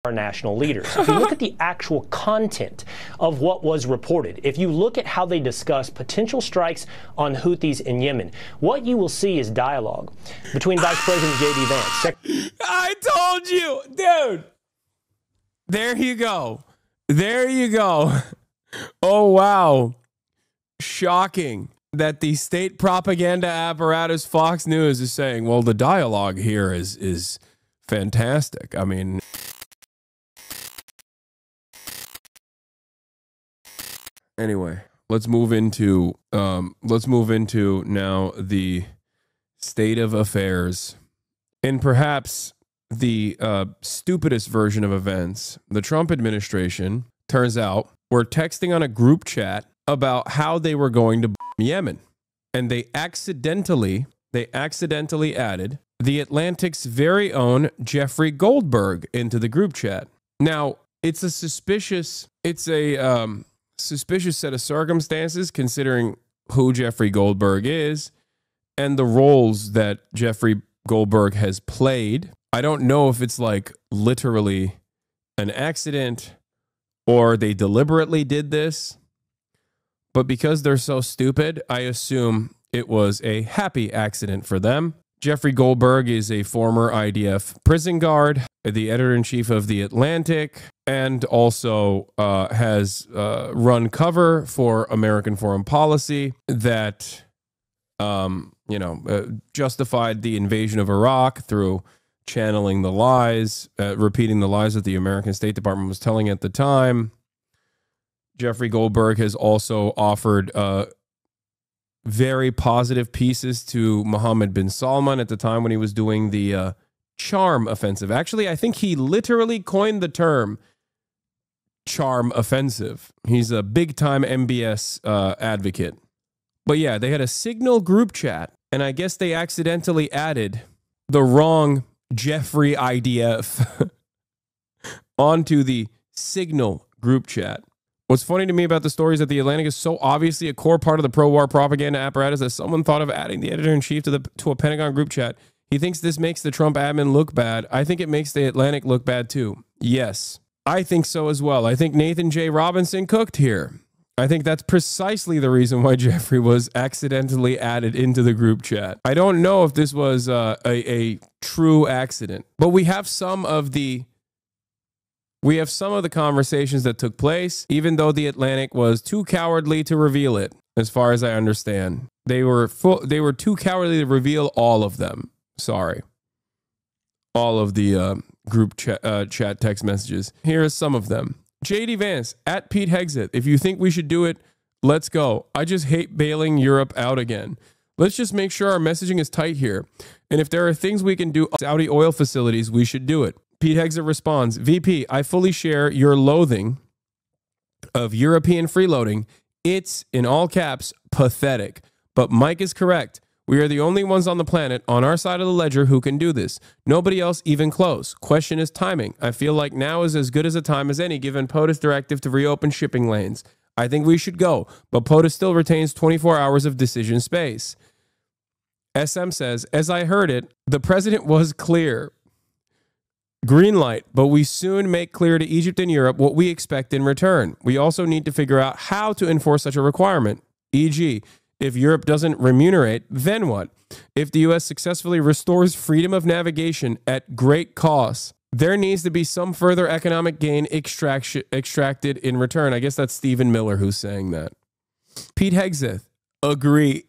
our national leaders. If you look at the actual content of what was reported, if you look at how they discuss potential strikes on Houthis in Yemen, what you will see is dialogue between Vice President J.D. Vance. I told you, dude. There you go. There you go. Oh, wow. Shocking that the state propaganda apparatus Fox News is saying, well, the dialogue here is fantastic. I mean... Anyway, let's move into now the state of affairs in perhaps the stupidest version of events. The Trump administration, turns out, were texting on a group chat about how they were going to bomb Yemen, and they accidentally added the Atlantic's very own Jeffrey Goldberg into the group chat. Now, it's a suspicious set of circumstances considering who Jeffrey Goldberg is and the roles that Jeffrey Goldberg has played. I don't know if it's like literally an accident or they deliberately did this, but because they're so stupid, I assume it was a happy accident for them. Jeffrey Goldberg is a former IDF prison guard, the editor-in-chief of The Atlantic, and also has run cover for American foreign policy that, justified the invasion of Iraq through channeling the lies, repeating the lies that the American State Department was telling at the time. Jeffrey Goldberg has also offered very positive pieces to Mohammed bin Salman at the time when he was doing the charm offensive. Actually, I think he literally coined the term charm offensive. He's a big-time MBS advocate. But yeah, they had a Signal group chat, and I guess they accidentally added the wrong Jeffrey IDF onto the Signal group chat. What's funny to me about the story is that The Atlantic is so obviously a core part of the pro-war propaganda apparatus that someone thought of adding the editor-in-chief to a Pentagon group chat. He thinks this makes the Trump admin look bad. I think it makes The Atlantic look bad too. Yes, I think so as well. I think Nathan J. Robinson cooked here. I think that's precisely the reason why Jeffrey was accidentally added into the group chat. I don't know if this was a true accident, but we have some of the conversations that took place, even though The Atlantic was too cowardly to reveal it, as far as I understand. They were too cowardly to reveal all of them. Sorry. All of the group chat text messages. Here are some of them. JD Vance, at Pete Hegseth, if you think we should do it, let's go. I just hate bailing Europe out again. Let's just make sure our messaging is tight here. And if there are things we can do on Saudi oil facilities, we should do it. Pete Hegseth responds, VP, I fully share your loathing of European freeloading. It's, in all caps, pathetic. But Mike is correct. We are the only ones on the planet on our side of the ledger who can do this. Nobody else even close. Question is timing. I feel like now is as good as a time as any given POTUS directive to reopen shipping lanes. I think we should go, but POTUS still retains 24 hours of decision space. SM says, as I heard it, the president was clear. Green light, but we soon make clear to Egypt and Europe what we expect in return. We also need to figure out how to enforce such a requirement, e.g., if Europe doesn't remunerate, then what? If the U.S. successfully restores freedom of navigation at great cost, there needs to be some further economic gain extracted in return. I guess that's Stephen Miller who's saying that. Pete Hegseth, agree.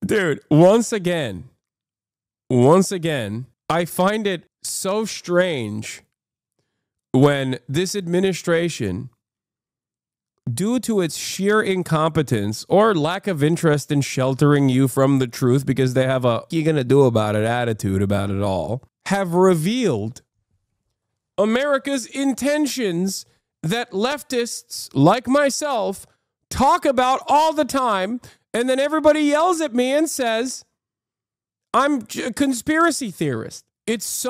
Dude, once again, I find it so strange when this administration, due to its sheer incompetence or lack of interest in sheltering you from the truth because they have a "you gonna do about it" attitude about it all, have revealed America's intentions that leftists like myself talk about all the time, and then everybody yells at me and says, I'm a conspiracy theorist. It's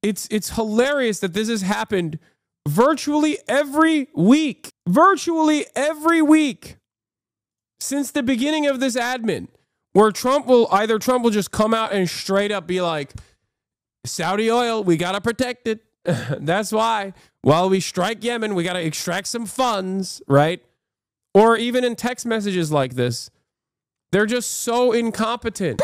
hilarious that this has happened virtually every week since the beginning of this admin, where Trump will just come out and straight up be like, Saudi oil, we got to protect it. That's why while we strike Yemen, we got to extract some funds, right? Or even in text messages like this, they're just so incompetent.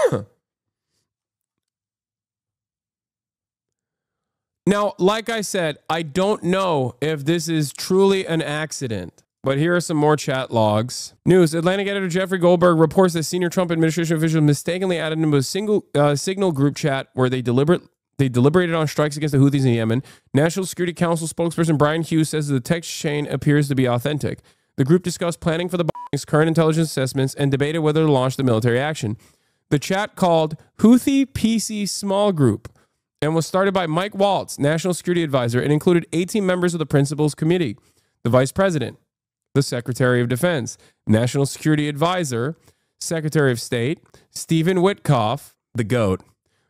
Now, like I said, I don't know if this is truly an accident, but here are some more chat logs. News: Atlantic editor Jeffrey Goldberg reports that senior Trump administration officials mistakenly added him to a single Signal group chat where they deliberated on strikes against the Houthis in Yemen. National Security Council spokesperson Brian Hughes says the text chain appears to be authentic. The group discussed planning for the bombings, current intelligence assessments, and debated whether to launch the military action. The chat, called Houthi PC Small Group, and was started by Mike Waltz, National Security Advisor, and included 18 members of the Principals Committee, the Vice President, the Secretary of Defense, National Security Advisor, Secretary of State, Stephen Witkoff, the GOAT,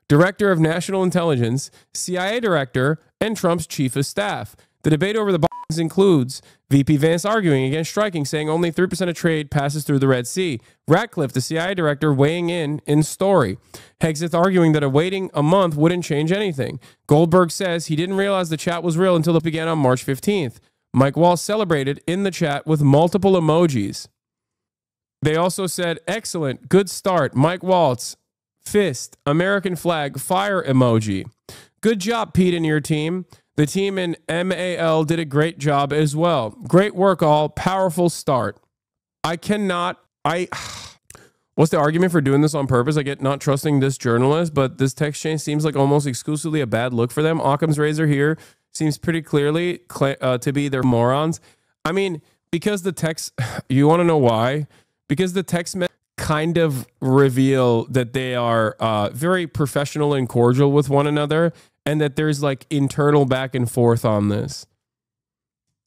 Director of National Intelligence, CIA Director, and Trump's Chief of Staff. The debate over the bombings includes VP Vance arguing against striking, saying only 3% of trade passes through the Red Sea. Ratcliffe, the CIA Director, weighing in story. Hegseth arguing that waiting a month wouldn't change anything. Goldberg says he didn't realize the chat was real until it began on March 15th. Mike Waltz celebrated in the chat with multiple emojis. They also said, excellent, good start, Mike Waltz, fist, American flag, fire emoji. Good job, Pete and your team. The team in MAL did a great job as well. Great work, all. Powerful start. What's the argument for doing this on purpose? I get not trusting this journalist, but this text chain seems like almost exclusively a bad look for them. Occam's razor here seems pretty clearly to be they're morons. I mean, because the text, you want to know why? Because the text kind of reveal that they are very professional and cordial with one another, and that there's like internal back and forth on this.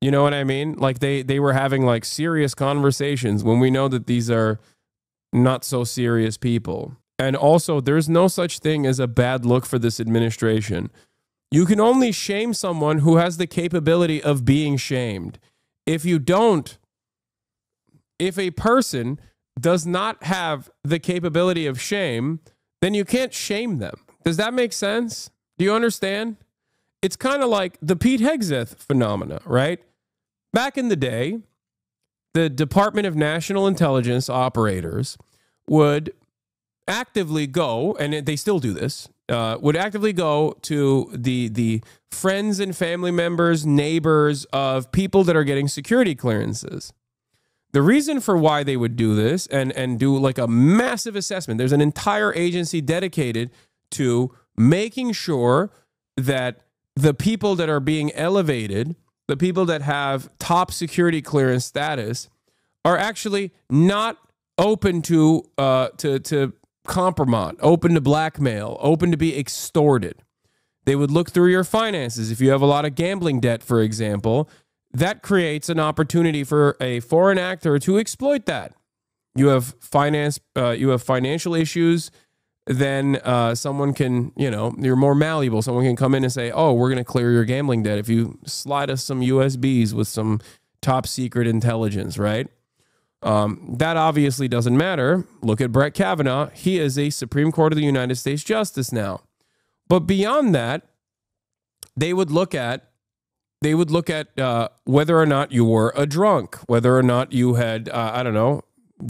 You know what I mean? Like they were having like serious conversations when we know that these are not so serious people. And also, there's no such thing as a bad look for this administration. You can only shame someone who has the capability of being shamed. If you don't, if a person does not have the capability of shame, then you can't shame them. Does that make sense? Do you understand? It's kind of like the Pete Hegseth phenomena, right? Back in the day, the Department of National Intelligence operators would actively go, and they still do this, would actively go to the friends and family members, neighbors of people that are getting security clearances. The reason for why they would do this and do like a massive assessment, there's an entire agency dedicated to making sure that the people that are being elevated, the people that have top security clearance status, are actually not open to compromise, open to blackmail, open to be extorted. They would look through your finances. If you have a lot of gambling debt, for example, that creates an opportunity for a foreign actor to exploit that. You have financial issues, then someone can, you're more malleable. Someone can come in and say, oh, we're going to clear your gambling debt if you slide us some USBs with some top secret intelligence, right? That obviously doesn't matter. Look at Brett Kavanaugh. He is a Supreme Court of the United States justice now. But beyond that, they would look at whether or not you were a drunk, whether or not you had,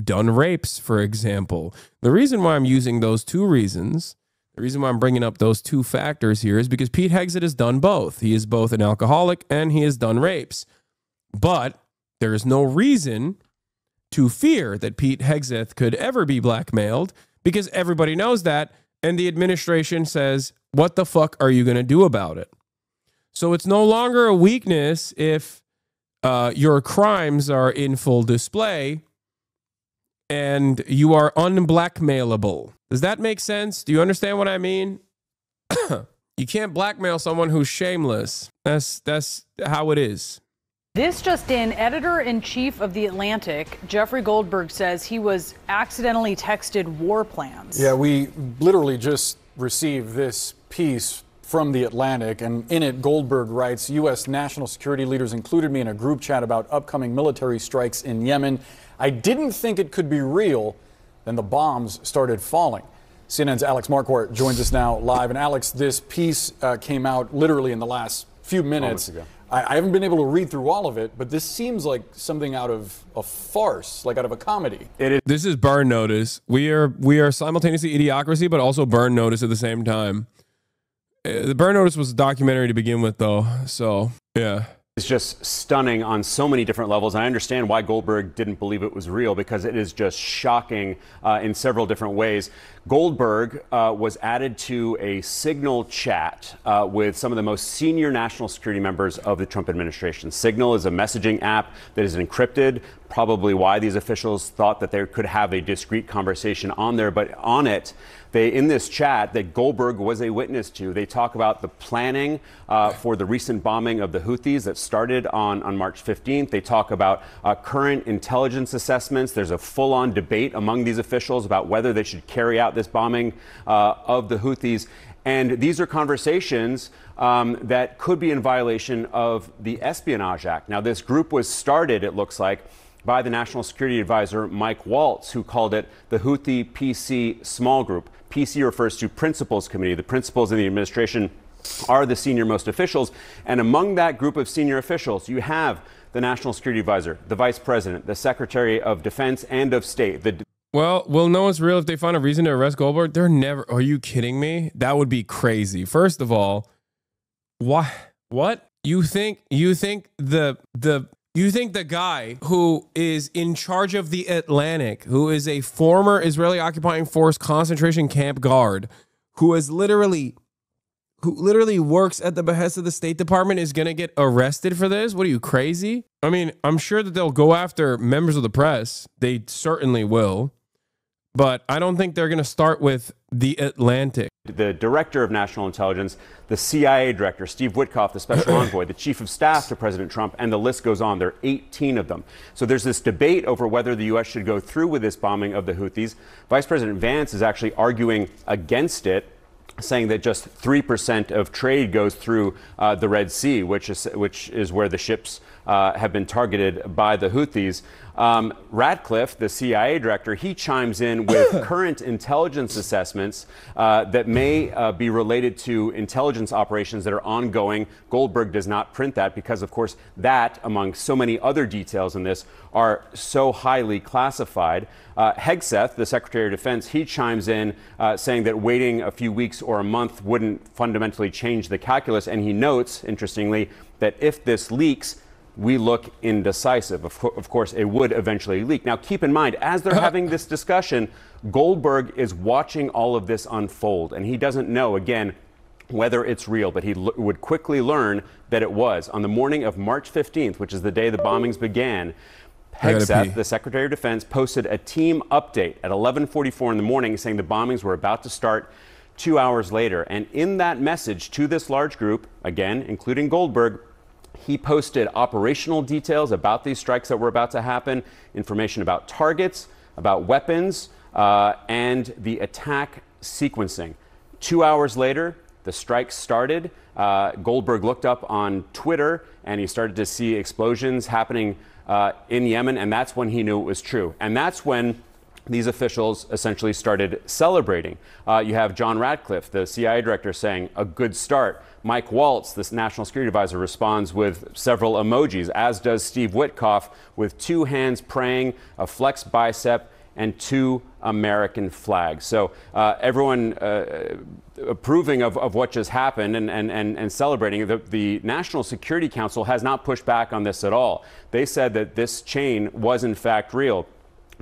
done rapes, for example. The reason why I'm using those two reasons, the reason why I'm bringing up those two factors here is because Pete Hegseth has done both. He is both an alcoholic and he has done rapes. But there is no reason to fear that Pete Hegseth could ever be blackmailed because everybody knows that. And the administration says, what the fuck are you going to do about it? So it's no longer a weakness if your crimes are in full display and you are unblackmailable. Does that make sense? Do you understand what I mean? You can't blackmail someone who's shameless. That's how it is. This just in, editor-in-chief of The Atlantic, Jeffrey Goldberg, says he was accidentally texted war plans. Yeah, we literally just received this piece from The Atlantic, and in it, Goldberg writes, U.S. national security leaders included me in a group chat about upcoming military strikes in Yemen. I didn't think it could be real. Then the bombs started falling. CNN's Alex Marquardt joins us now live. And Alex, this piece came out literally in the last few minutes. I haven't been able to read through all of it, but this seems like something out of a farce, like out of a comedy. This is Burn Notice. We are simultaneously Idiocracy, but also Burn Notice at the same time. The Burn Notice was a documentary to begin with, though. So, yeah. It's just stunning on so many different levels. And I understand why Goldberg didn't believe it was real, because it is just shocking in several different ways. Goldberg was added to a Signal chat with some of the most senior national security members of the Trump administration. Signal is a messaging app that is encrypted, probably why these officials thought that they could have a discreet conversation on there. But on it, in this chat that Goldberg was a witness to, they talk about the planning for the recent bombing of the Houthis that started on March 15th. They talk about current intelligence assessments. There's a full-on debate among these officials about whether they should carry out this bombing of the Houthis. And these are conversations that could be in violation of the Espionage Act. Now, this group was started, it looks like, by the National Security Advisor Mike Waltz, who called it the Houthi PC Small Group. PC refers to Principals Committee. The principals in the administration are the senior-most officials. And among that group of senior officials, you have the National Security Advisor, the Vice President, the Secretary of Defense and of State. Well, we'll know it's real if they find a reason to arrest Goldberg. They're never... Are you kidding me? That would be crazy. First of all, why? What? You think the guy who is in charge of the Atlantic, who is a former Israeli occupying force concentration camp guard, who literally works at the behest of the State Department, is going to get arrested for this? What are you, crazy? I mean, I'm sure that they'll go after members of the press. They certainly will. But I don't think they're going to start with the Atlantic. The director of national intelligence, the CIA director, Steve Witkoff, the special envoy, the chief of staff to President Trump, and the list goes on. There are 18 of them. So there's this debate over whether the U.S. should go through with this bombing of the Houthis. Vice President Vance is actually arguing against it, saying that just 3% of trade goes through the Red Sea, which is where the ships have been targeted by the Houthis. Ratcliffe, the CIA director, he chimes in with current intelligence assessments that may be related to intelligence operations that are ongoing. Goldberg does not print that because, of course, that, among so many other details in this, are so highly classified. Hegseth, the Secretary of Defense, he chimes in saying that waiting a few weeks or a month wouldn't fundamentally change the calculus. And he notes, interestingly, that if this leaks, we look indecisive. Of course, it would eventually leak. Now, keep in mind, as they're having this discussion, Goldberg is watching all of this unfold, and he doesn't know, again, whether it's real, but he would quickly learn that it was. On the morning of March 15th, which is the day the bombings began, Hegseth, the Secretary of Defense, posted a team update at 11:44 in the morning saying the bombings were about to start 2 hours later. And in that message to this large group, again, including Goldberg, he posted operational details about these strikes that were about to happen, information about targets, about weapons, and the attack sequencing. 2 hours later, the strikes started. Goldberg looked up on Twitter, and he started to see explosions happening in Yemen, and that's when he knew it was true. And that's when these officials essentially started celebrating. You have John Ratcliffe, the CIA director, saying, "A good start." Mike Waltz, this National Security Advisor, responds with several emojis, as does Steve Witkoff, with 2 hands praying, a flexed bicep, and 2 American flags. So everyone approving of what just happened and celebrating. The National Security Council has not pushed back on this at all. They said that this chain was in fact real.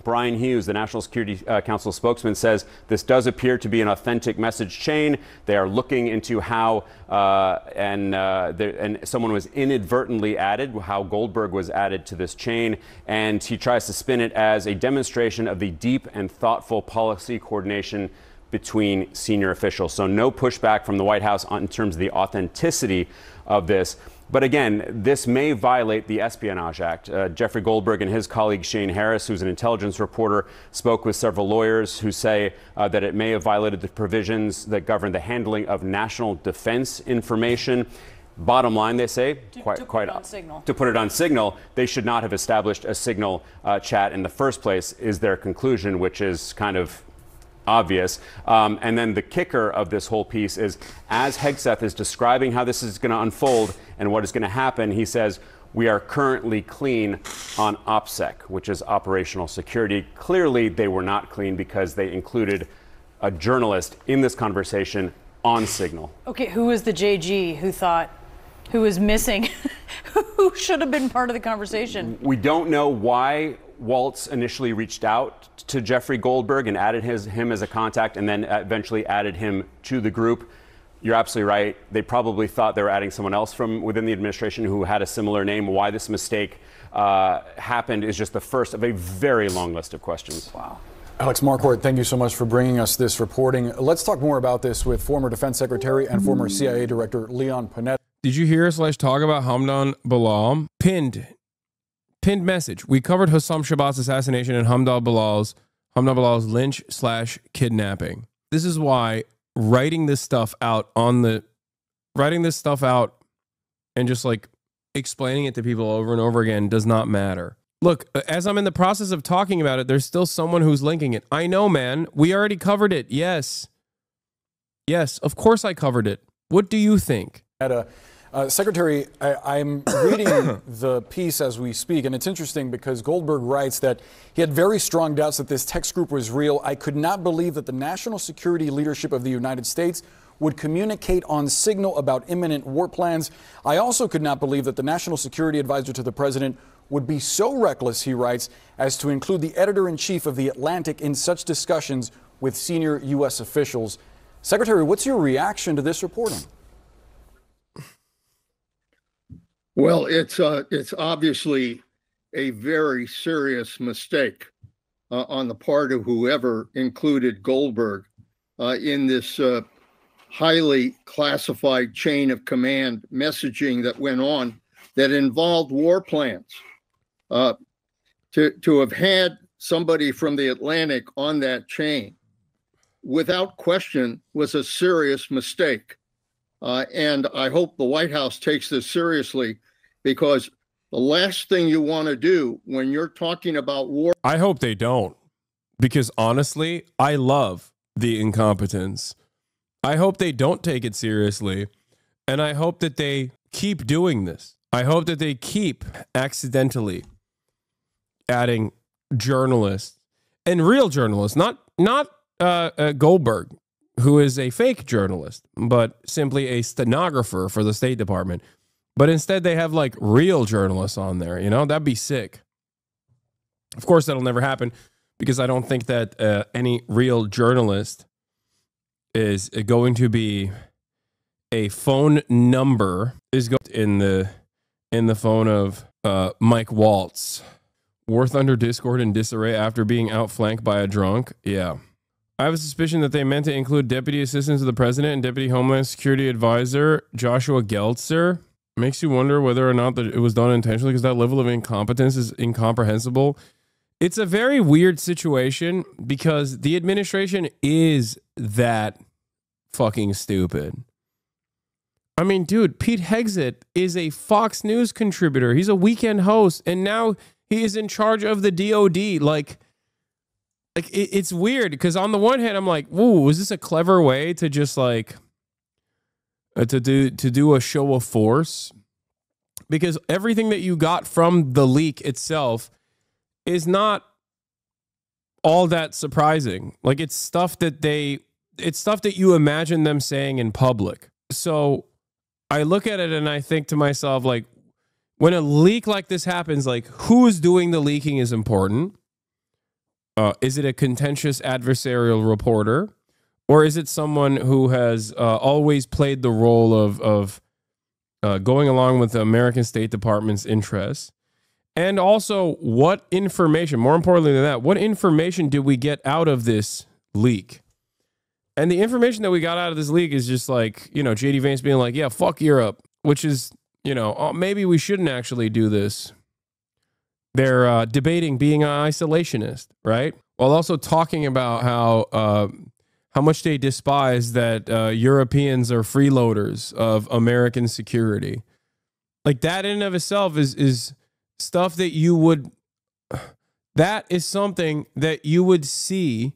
Brian Hughes, the National Security Council spokesman, says this does appear to be an authentic message chain. They are looking into how and someone was inadvertently added, how Goldberg was added to this chain, and he tries to spin it as a demonstration of the deep and thoughtful policy coordination between senior officials. So no pushback from the White House in terms of the authenticity of this. But again, this may violate the Espionage Act. Jeffrey Goldberg and his colleague Shane Harris, who's an intelligence reporter, spoke with several lawyers who say that it may have violated the provisions that govern the handling of national defense information. Bottom line, they say, to put it on Signal, they should not have established a Signal chat in the first place, is their conclusion, which is kind of obvious. And then the kicker of this whole piece is, as Hegseth is describing how this is going to unfold and what is going to happen, he says, we are currently clean on OPSEC, which is operational security. Clearly, they were not clean because they included a journalist in this conversation on Signal. Okay, who was the JG who was missing, who should have been part of the conversation? We don't know why Waltz initially reached out to Jeffrey Goldberg and added him as a contact, and then eventually added him to the group. You're absolutely right. They probably thought they were adding someone else from within the administration who had a similar name. Why this mistake happened is just the first of a very long list of questions. Wow. Alex Marquardt, thank you so much for bringing us this reporting. Let's talk more about this with former Defense Secretary and former CIA Director Leon Panetta. Did you hear / talk about Hamdan Bilal? Pinned message. We covered Hussam Shabaz's assassination and Hamdan Bilal's lynch / kidnapping. This is why writing this stuff out and just like explaining it to people over and over again does not matter. Look, as I'm in the process of talking about it, there's still someone who's linking it. I know, man. We already covered it. Yes, of course I covered it. What do you think? Secretary, I'm reading the piece as we speak, and it's interesting because Goldberg writes that he had very strong doubts that this text group was real. I could not believe that the national security leadership of the United States would communicate on Signal about imminent war plans. I also could not believe that the national security advisor to the president would be so reckless, he writes, as to include the editor-in-chief of The Atlantic in such discussions with senior U.S. officials. Secretary, what's your reaction to this reporting? Well, it's obviously a very serious mistake on the part of whoever included Goldberg in this highly classified chain of command messaging that went on that involved war plans. To have had somebody from the Atlantic on that chain, without question, was a serious mistake. And I hope the White House takes this seriously, because the last thing you want to do when you're talking about war. I hope they don't, because honestly, I love the incompetence. I hope they don't take it seriously. And I hope that they keep doing this. I hope that they keep accidentally adding journalists, and real journalists, not Goldberg, who is a fake journalist, but simply a stenographer for the State Department. But instead they have like real journalists on there, you know, that'd be sick. Of course, that'll never happen, because I don't think that any real journalist is going to be a phone number in the phone of Mike Waltz. War Thunder Discord in disarray after being outflanked by a drunk. Yeah. I have a suspicion that they meant to include Deputy Assistant to the President and Deputy Homeland Security Advisor Joshua Geltzer. Makes you wonder whether or not that it was done intentionally, because that level of incompetence is incomprehensible. It's a very weird situation, because the administration is that fucking stupid. I mean, dude, Pete Hegseth is a Fox News contributor. He's a weekend host, and now he is in charge of the DOD. Like it's weird, because on the one hand, I'm like, whoa, is this a clever way to just like to do a show of force? Because everything that you got from the leak itself is not all that surprising. Like it's stuff that you imagine them saying in public. So I look at it and I think to myself, like, when a leak like this happens, like, who's doing the leaking is important. Is it a contentious adversarial reporter? Or is it someone who has always played the role of going along with the American State Department's interests? And also, what information, more importantly than that, what information did we get out of this leak? And the information that we got out of this leak is just like, you know, J.D. Vance being like, yeah, fuck Europe, which is, you know, maybe we shouldn't actually do this. They're debating being an isolationist, right? While also talking about how much they despise that Europeans are freeloaders of American security. Like that in and of itself is stuff that you would, that is something that you would see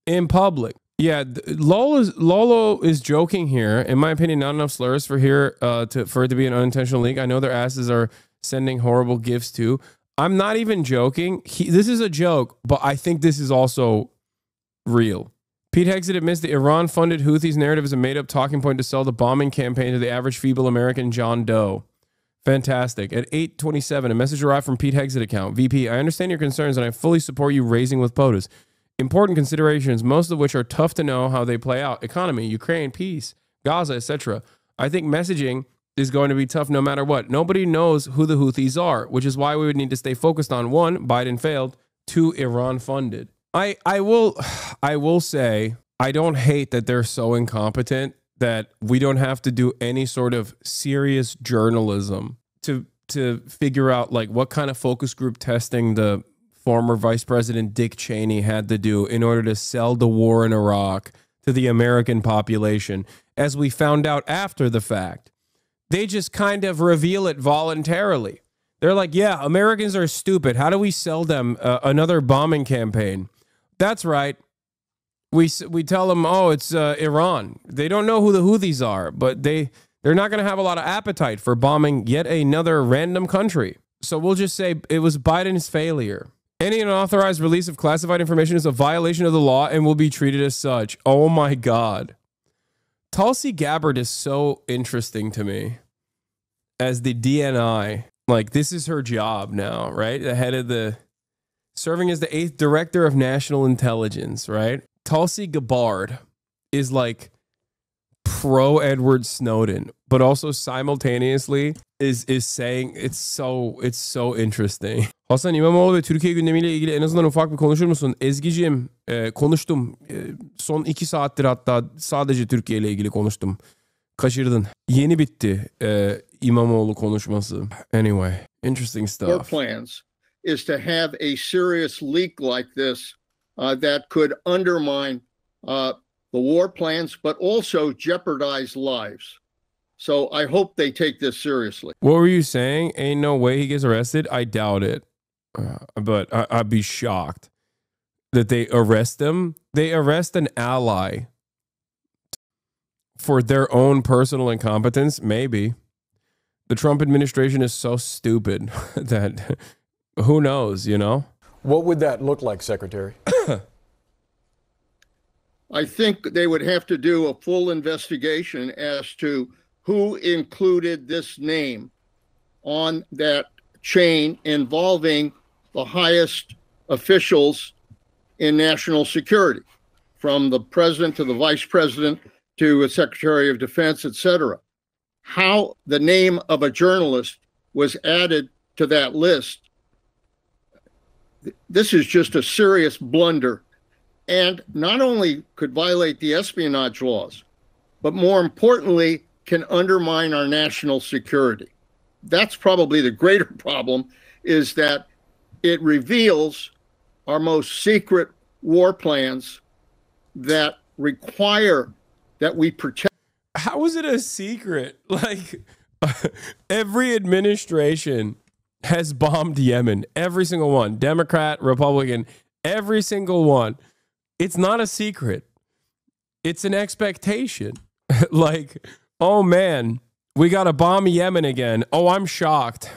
in public. Yeah, Lolo is joking here. In my opinion, not enough slurs for it to be an unintentional leak. I know their asses are sending horrible gifts too. I'm not even joking. This is a joke, but I think this is also real. Pete Hegseth admits the Iran-funded Houthis narrative is a made-up talking point to sell the bombing campaign to the average feeble American John Doe. Fantastic. At 8:27, a message arrived from Pete Hegseth account. VP, I understand your concerns and I fully support you raising with POTUS. Important considerations, most of which are tough to know how they play out. Economy, Ukraine, peace, Gaza, etc. I think messaging is going to be tough no matter what. Nobody knows who the Houthis are, which is why we would need to stay focused on 1, Biden failed, 2, Iran funded. I will say I don't hate that they're so incompetent that we don't have to do any sort of serious journalism to figure out like what kind of focus group testing the former Vice President Dick Cheney had to do in order to sell the war in Iraq to the American population, as we found out after the fact. They just kind of reveal it voluntarily. They're like, yeah, Americans are stupid. How do we sell them another bombing campaign? That's right. We tell them, oh, it's Iran. They don't know who the Houthis are, but they're not going to have a lot of appetite for bombing yet another random country. So we'll just say it was Biden's failure. Any unauthorized release of classified information is a violation of the law and will be treated as such. Oh my God. Tulsi Gabbard is so interesting to me as the DNI. Like, this is her job now, right? The head of serving as the 8th director of national intelligence, right? Tulsi Gabbard is like pro Edward Snowden, but also simultaneously is saying it's so interesting. Hasan, İmamoğlu ve Türkiye gündemiyle ilgili en azından ufak bir konuşur musun? Ezgi'cim konuştum. Son 2 saattir hatta sadece Türkiye ile ilgili konuştum. Kaçırdın. Yeni bitti İmamoğlu konuşması. Anyway, interesting stuff. Our plans is to have a serious leak like this that could undermine the war plans, but also jeopardize lives. So I hope they take this seriously. What were you saying? Ain't no way he gets arrested? I doubt it. But I'd be shocked that they arrest him. They arrest an ally for their own personal incompetence? Maybe. The Trump administration is so stupid that who knows, you know? What would that look like, Secretary? I think they would have to do a full investigation as to who included this name on that chain involving the highest officials in national security, from the president to the vice president to a secretary of defense, etc. How the name of a journalist was added to that list. This is just a serious blunder, and not only could violate the espionage laws, but more importantly, can undermine our national security. That's probably the greater problem, is that it reveals our most secret war plans that require that we protect. How is it a secret? Like, every administration has bombed Yemen. Every single one. Democrat, Republican, every single one. It's not a secret. It's an expectation. Like, oh man, we got to bomb Yemen again. Oh, I'm shocked.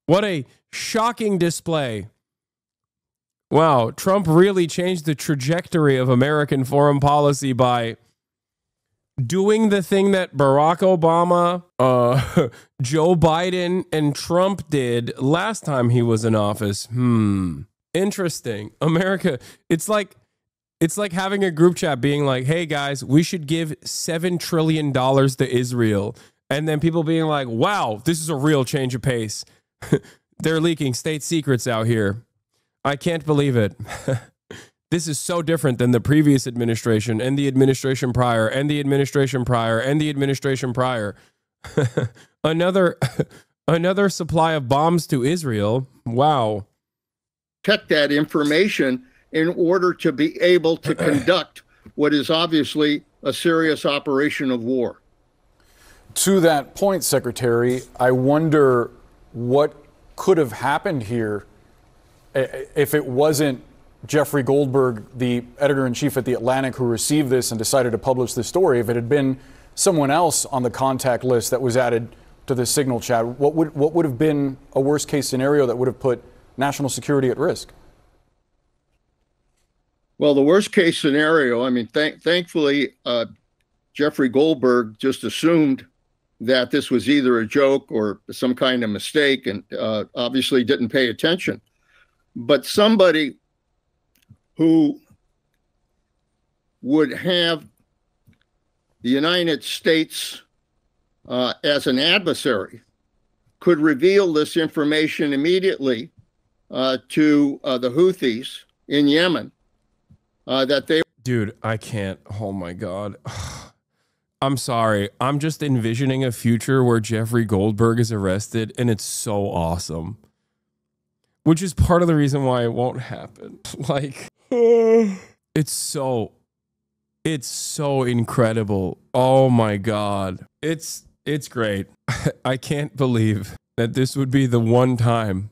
What a shocking display. Wow, Trump really changed the trajectory of American foreign policy by doing the thing that Barack Obama, Joe Biden, and Trump did last time he was in office. Interesting. America, it's like having a group chat being like, hey guys, we should give $7 trillion to Israel. And then people being like, wow, this is a real change of pace. They're leaking state secrets out here. I can't believe it. This is so different than the previous administration and the administration prior and the administration prior and the administration prior. Another supply of bombs to Israel. Wow. Protect that information in order to be able to conduct what is obviously a serious operation of war. To that point, Secretary, I wonder what could have happened here if it wasn't Jeffrey Goldberg, the editor-in-chief at The Atlantic, who received this and decided to publish this story, if it had been someone else on the contact list that was added to the Signal chat, what would have been a worst-case scenario that would have put national security at risk? Well, the worst-case scenario, I mean, thankfully, Jeffrey Goldberg just assumed that this was either a joke or some kind of mistake, and obviously didn't pay attention. But somebody who would have the United States as an adversary could reveal this information immediately to the Houthis in Yemen that they... Dude, I can't. Oh my God. I'm sorry. I'm just envisioning a future where Jeffrey Goldberg is arrested, and it's so awesome. Which is part of the reason why it won't happen. Like, it's so incredible. Oh my God. It's great. I can't believe that this would be the one time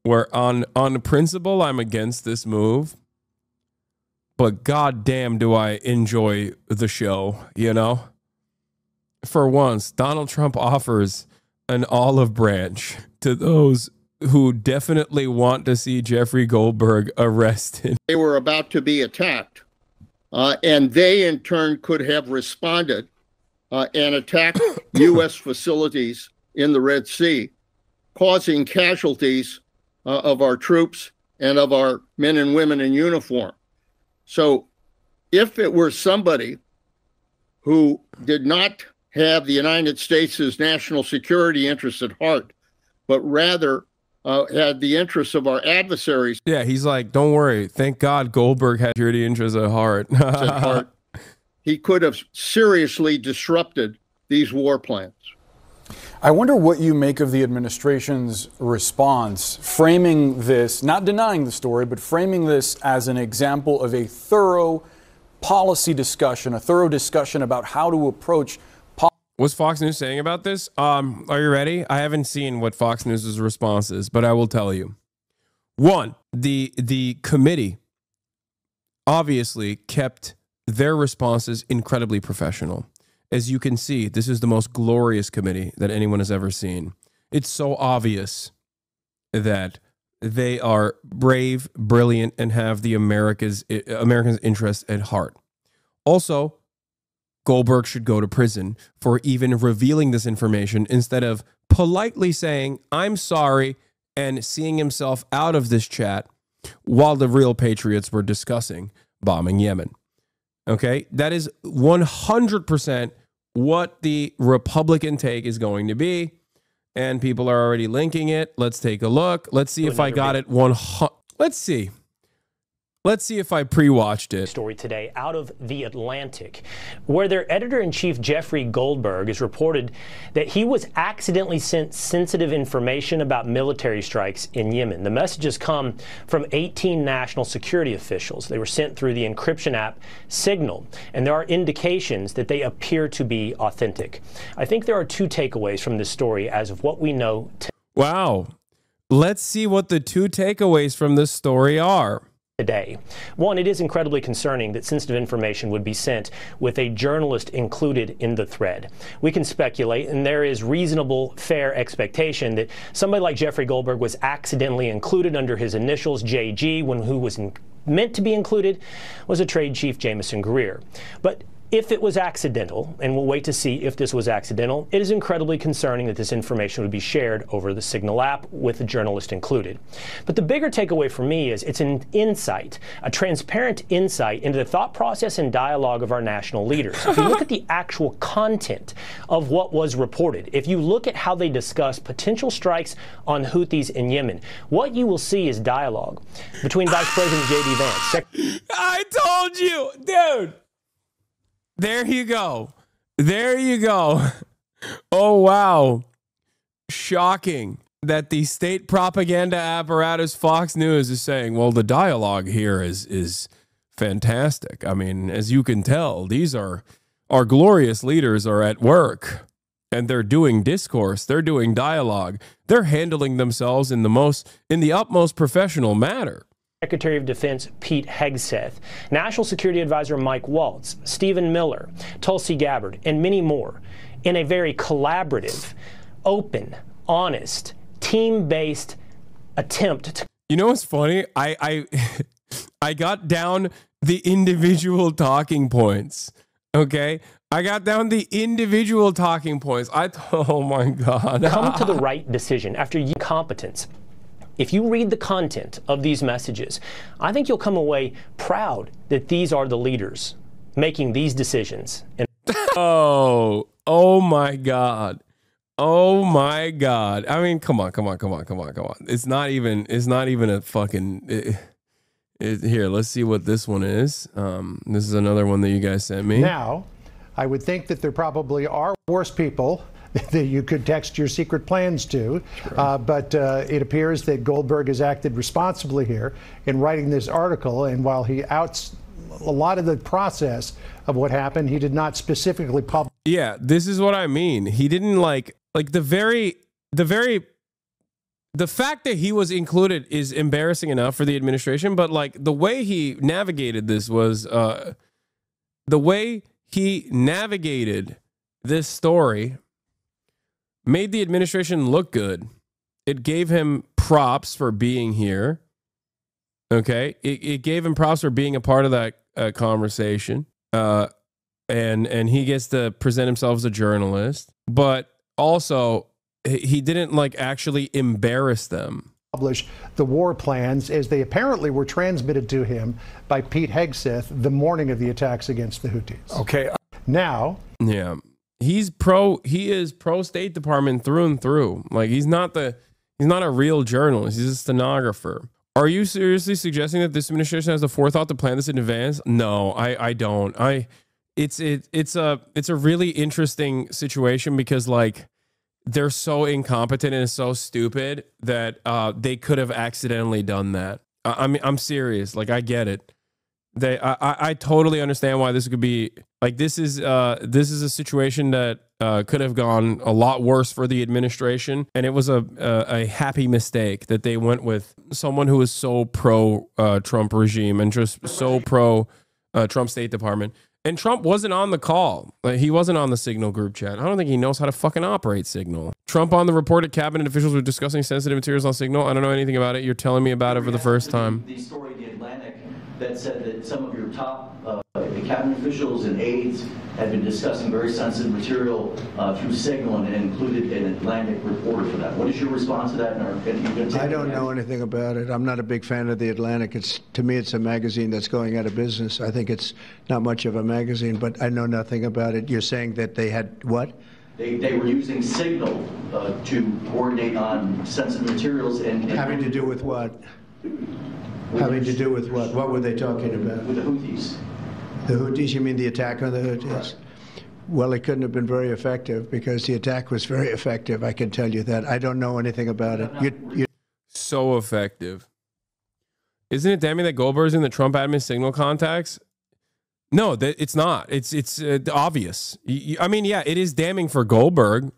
where on principle I'm against this move. But goddamn do I enjoy the show, you know? For once, Donald Trump offers an olive branch to those who definitely want to see Jeffrey Goldberg arrested. They were about to be attacked, and they in turn could have responded and attacked U.S. facilities in the Red Sea, causing casualties of our troops and of our men and women in uniform. So if it were somebody who did not have the United States' national security interests at heart, but rather had the interests of our adversaries. Yeah, he's like, don't worry. Thank God Goldberg had security interests at heart. He could have seriously disrupted these war plans. I wonder what you make of the administration's response, framing this, not denying the story, but framing this as an example of a thorough policy discussion, a thorough discussion about how to approach. What's Fox News saying about this? Are you ready? I haven't seen what Fox News' response is, but I will tell you. One, the committee obviously kept their responses incredibly professional. As you can see, this is the most glorious committee that anyone has ever seen. It's so obvious that they are brave, brilliant, and have the Americans' interests at heart. Also, Goldberg should go to prison for even revealing this information instead of politely saying, I'm sorry, and seeing himself out of this chat while the real patriots were discussing bombing Yemen. Okay, that is 100% what the Republican take is going to be, and people are already linking it. Let's take a look. Let's see if I got it. Let's see. Let's see if I pre-watched it. Story today out of The Atlantic, where their editor-in-chief Jeffrey Goldberg has reported that he was accidentally sent sensitive information about military strikes in Yemen. The messages come from 18 national security officials. They were sent through the encryption app Signal, and there are indications that they appear to be authentic. I think there are two takeaways from this story as of what we know. Wow. Let's see what the two takeaways from this story are. Today. One, it is incredibly concerning that sensitive information would be sent with a journalist included in the thread. We can speculate, and there is reasonable, fair expectation that somebody like Jeffrey Goldberg was accidentally included under his initials, JG, when who was meant to be included was a trade chief, Jamison Greer. But if it was accidental, and we'll wait to see if this was accidental, it is incredibly concerning that this information would be shared over the Signal app with the journalist included. But the bigger takeaway for me is it's an insight, a transparent insight into the thought process and dialogue of our national leaders. If you look at the actual content of what was reported, if you look at how they discuss potential strikes on Houthis in Yemen, what you will see is dialogue between Vice President J.D. Vance. I told you, dude. There you go. There you go. Oh, wow. Shocking that the state propaganda apparatus Fox News is saying, well, the dialogue here is fantastic. I mean, as you can tell, these are our glorious leaders are at work and they're doing discourse. They're doing dialogue. They're handling themselves in the utmost professional manner. Secretary of Defense Pete Hegseth, National Security Advisor Mike Waltz, Stephen Miller, Tulsi Gabbard, and many more in a very collaborative, open, honest, team-based attempt to... You know what's funny? I got down the individual talking points. Okay? I got down the individual talking points. Oh my God. come to the right decision after competence. If you read the content of these messages, I think you'll come away proud that these are the leaders making these decisions. And oh my God. Oh my God. I mean, come on. It's not even a fucking... Here, let's see what this one is. This is another one that you guys sent me. Now, I would think that there probably are worse people that you could text your secret plans to, but it appears that Goldberg has acted responsibly here in writing this article, and while he outs a lot of the process of what happened, he did not specifically publish. Yeah, this is what I mean. He didn't like the fact that he was included is embarrassing enough for the administration, but like the way he navigated this was the way he navigated this story made the administration look good. It gave him props for being here. Okay. It gave him props for being a part of that conversation. And he gets to present himself as a journalist, but also he didn't like actually embarrass them. Publish the war plans as they apparently were transmitted to him by Pete Hegseth the morning of the attacks against the Houthis. Okay. Now, yeah, he is pro State Department through and through. Like he's not a real journalist. He's a stenographer. Are you seriously suggesting that this administration has the forethought to plan this in advance? No, I don't. It's a really interesting situation because like they're so incompetent and so stupid that they could have accidentally done that. I mean, I'm serious. Like I get it. I totally understand why this could be like this is a situation that could have gone a lot worse for the administration, and it was a happy mistake that they went with someone who was so pro Trump regime and just so pro Trump State Department. And Trump wasn't on the call. Like, he wasn't on the Signal group chat. I don't think he knows how to fucking operate Signal. Trump on the report at cabinet officials were discussing sensitive materials on Signal. I don't know anything about it. You're telling me about it for the first time. The story in the Atlantic that said that some of your top cabinet officials and aides had been discussing very sensitive material through Signal and included an Atlantic reporter for that. What is your response to that? I don't know anything about it. I'm not a big fan of the Atlantic. To me, it's a magazine that's going out of business. I think it's not much of a magazine, but I know nothing about it. You're saying that they had what? They were using Signal to coordinate on sensitive materials and having to do with what? Having to do with what? What were they talking about? With the Houthis. The Houthis? You mean the attack on the Houthis? Right. Well, it couldn't have been very effective because the attack was very effective. I can tell you that. I don't know anything about it. So effective. Isn't it damning that Goldberg's in the Trump admin Signal contacts? No, it's not. It's obvious. I mean, yeah, it is damning for Goldberg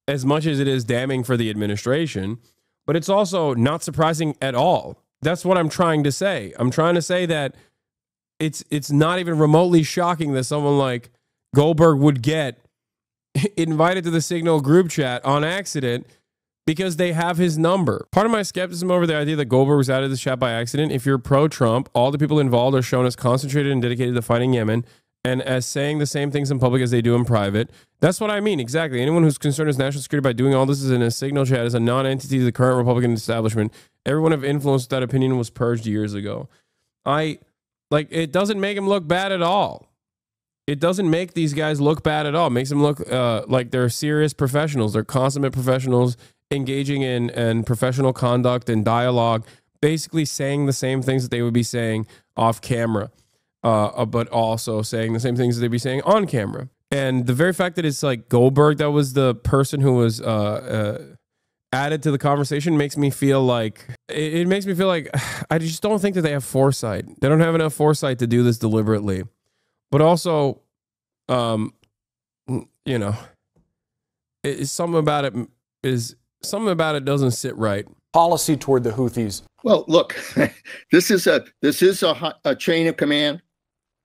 as much as it is damning for the administration, but it's also not surprising at all. That's what I'm trying to say. I'm trying to say that it's not even remotely shocking that someone like Goldberg would get invited to the Signal group chat on accident because they have his number. Part of my skepticism over the idea that Goldberg was added to the chat by accident, if you're pro-Trump, all the people involved are shown as concentrated and dedicated to fighting Yemen and as saying the same things in public as they do in private. That's what I mean, exactly. Anyone who's concerned with national security by doing all this is in a Signal chat is a non-entity to the current Republican establishment. Everyone of influence with that opinion was purged years ago. It doesn't make him look bad at all. It doesn't make these guys look bad at all. It makes them look like they're serious professionals. They're consummate professionals engaging in professional conduct and dialogue, basically saying the same things that they would be saying off camera, but also saying the same things that they'd be saying on camera. And the very fact that it's like Goldberg that was the person who was added to the conversation makes me feel like it makes me feel like I just don't think that they have foresight. They don't have enough foresight to do this deliberately. But also, you know, something about it doesn't sit right. Policy toward the Houthis Well, look, this is a chain of command.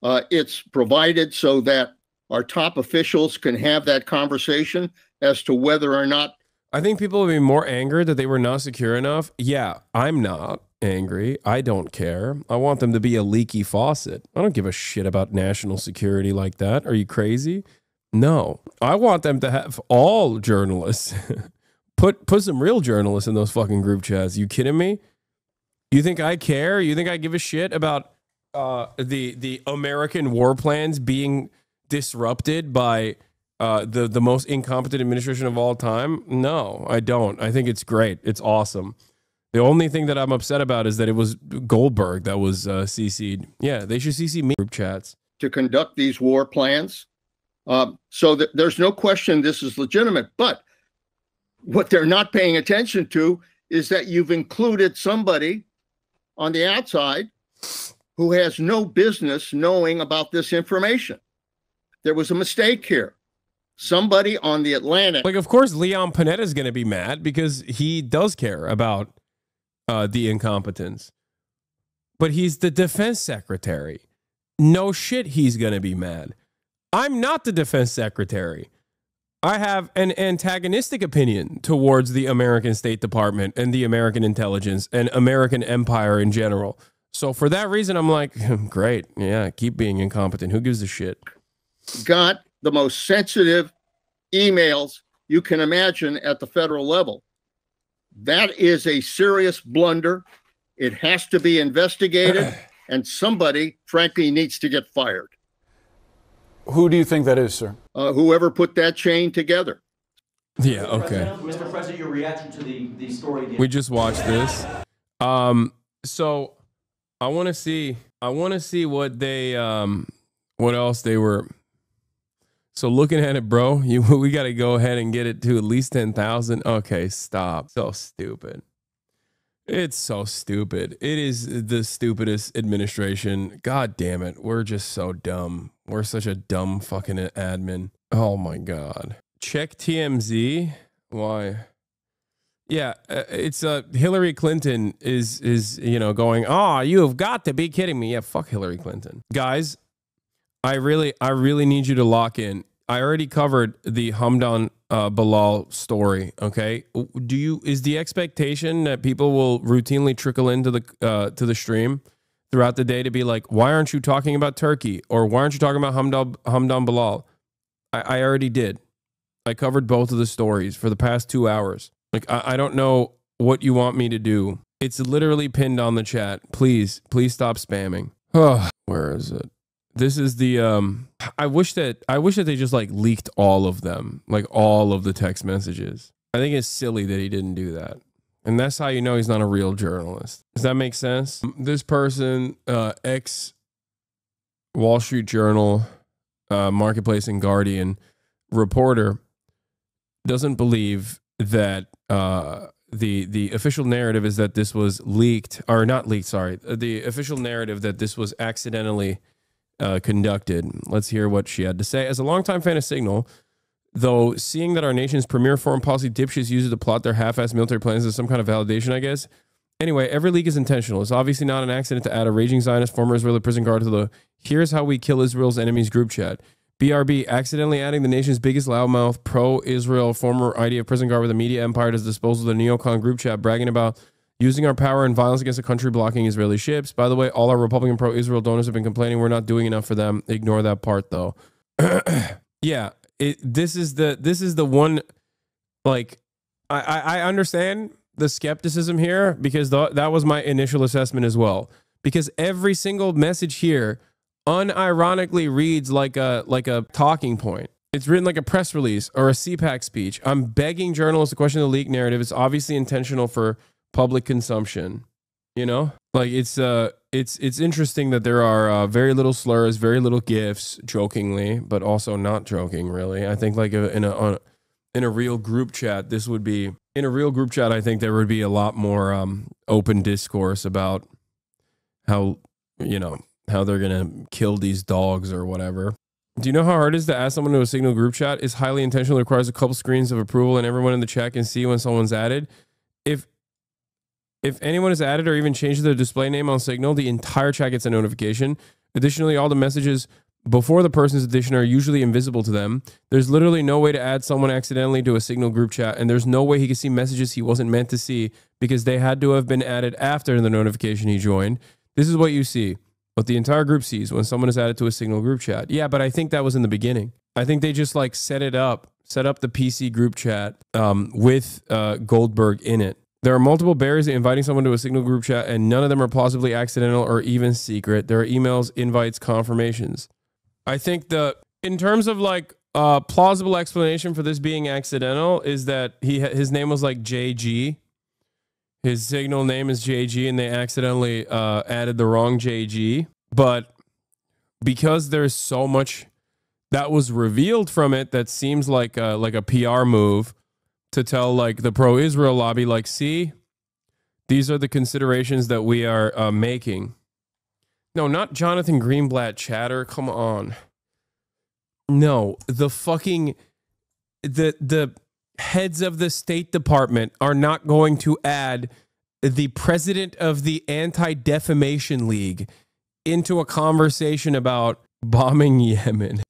It's provided so that our top officials can have that conversation as to whether or not. I think people would be more angered that they were not secure enough. Yeah, I'm not angry. I don't care. I want them to be a leaky faucet. I don't give a shit about national security like that. Are you crazy? No. I want them to have all journalists. Put some real journalists in those fucking group chats. You kidding me? You think I care? You think I give a shit about the American war plans being disrupted by the most incompetent administration of all time? No, I don't. I think it's great. It's awesome. The only thing that I'm upset about is that it was Goldberg that was CC'd. Yeah, they should CC me group chats. To conduct these war plans. So that there's no question this is legitimate. But what they're not paying attention to is that you've included somebody on the outside who has no business knowing about this information. There was a mistake here. Somebody on the Atlantic. Like, of course, Leon Panetta is going to be mad because he does care about the incompetence. But he's the defense secretary. No shit, he's going to be mad. I'm not the defense secretary. I have an antagonistic opinion towards the American State Department and the American intelligence and American empire in general. So for that reason, I'm like, great. Yeah, keep being incompetent. Who gives a shit? Got the most sensitive emails you can imagine at the federal level. That is a serious blunder. It has to be investigated, and somebody, frankly, needs to get fired. Who do you think that is, sir? Whoever put that chain together. Yeah, okay. Mr. President, your reaction to the story. We just watched this. So I want to see what they what else they were. So looking at it, bro, we got to go ahead and get it to at least 10,000. Okay, stop. So stupid. It's so stupid. It is the stupidest administration. God damn it. We're just so dumb. We're such a dumb fucking admin. Oh my God. Check TMZ. Why? Yeah, it's Hillary Clinton is going, oh, you have got to be kidding me. Yeah, fuck Hillary Clinton. Guys, I really need you to lock in. I already covered the Hamdan Bilal story. Okay, is the expectation that people will routinely trickle into the stream throughout the day to be like, why aren't you talking about Turkey, or why aren't you talking about Hamdan Bilal? I already did. I covered both of the stories for the past 2 hours. Like, I don't know what you want me to do. It's literally pinned on the chat. Please stop spamming. Oh, where is it? This is the I wish that they just like leaked all of them, like all of the text messages. I think it's silly that he didn't do that. And that's how you know he's not a real journalist. Does that make sense? This person, ex Wall Street Journal, Marketplace and Guardian reporter, doesn't believe that the official narrative is that this was leaked, or not leaked, sorry. The official narrative that this was accidentally conducted. Let's hear what she had to say. As a longtime fan of Signal, though, seeing that our nation's premier foreign policy dipshits use it to plot their half-assed military plans is some kind of validation, I guess. Anyway, every leak is intentional. It's obviously not an accident to add a raging Zionist former Israeli prison guard to the "Here's How We Kill Israel's Enemies" group chat. BRB, accidentally adding the nation's biggest loudmouth pro-Israel former IDF prison guard with a media empire at his disposal to the neocon group chat, bragging about using our power and violence against a country blocking Israeli ships. By the way, all our Republican pro-Israel donors have been complaining we're not doing enough for them. Ignore that part, though. Yeah, this is the one. Like, I understand the skepticism here, because that was my initial assessment as well. Because every single message here unironically reads like a talking point. It's written like a press release or a CPAC speech. I'm begging journalists to question the leak narrative. It's obviously intentional for public consumption. You know, like it's interesting that there are very little slurs, very little gifs, jokingly, but also not joking. Really, I think like in a real group chat, this would be in a real group chat. I think there would be a lot more open discourse about how they're gonna kill these dogs or whatever. Do you know how hard it is to add someone to a Signal group chat? It's highly intentional. It requires a couple screens of approval, and everyone in the chat can see when someone's added. If anyone has added or even changed their display name on Signal, the entire chat gets a notification. Additionally, all the messages before the person's addition are usually invisible to them. There's literally no way to add someone accidentally to a Signal group chat, and there's no way he can see messages he wasn't meant to see because they had to have been added after the notification he joined. This is what you see, what the entire group sees when someone is added to a Signal group chat. Yeah, but I think that was in the beginning. I think they just like set up the PC group chat with Goldberg in it. There are multiple barriers to inviting someone to a Signal group chat, and none of them are plausibly accidental or even secret. There are emails, invites, confirmations. I think in terms of like plausible explanation for this being accidental is that his name was like JG. His Signal name is JG, and they accidentally added the wrong JG. But because there's so much that was revealed from it that seems like a PR move to tell like the pro-Israel lobby, like, see, these are the considerations that we are making. No, not Jonathan Greenblatt chatter. Come on. No, the heads of the State Department are not going to add the president of the Anti-Defamation League into a conversation about bombing Yemen.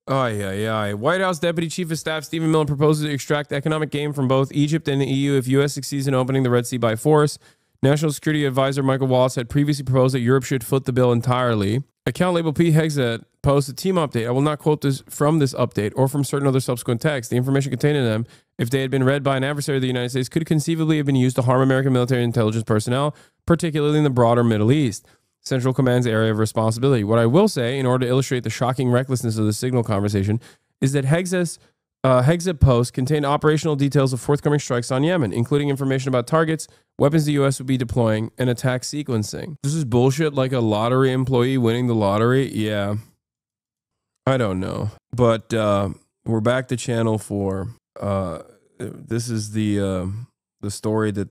White House Deputy Chief of Staff Stephen Miller proposes to extract economic gain from both Egypt and the EU if U.S. succeeds in opening the Red Sea by force. National Security Advisor Michael Wallace had previously proposed that Europe should foot the bill entirely. Account label P. Hegseth posted a team update. I will not quote this from this update or from certain other subsequent texts. The information contained in them, if they had been read by an adversary of the United States, could conceivably have been used to harm American military intelligence personnel, particularly in the broader Middle East, Central Command's area of responsibility. What I will say, in order to illustrate the shocking recklessness of the Signal conversation, is that Hegseth post contained operational details of forthcoming strikes on Yemen, including information about targets, weapons the U.S. would be deploying, and attack sequencing. This is bullshit, like a lottery employee winning the lottery? Yeah. I don't know. But we're back to channel 4. This is the story that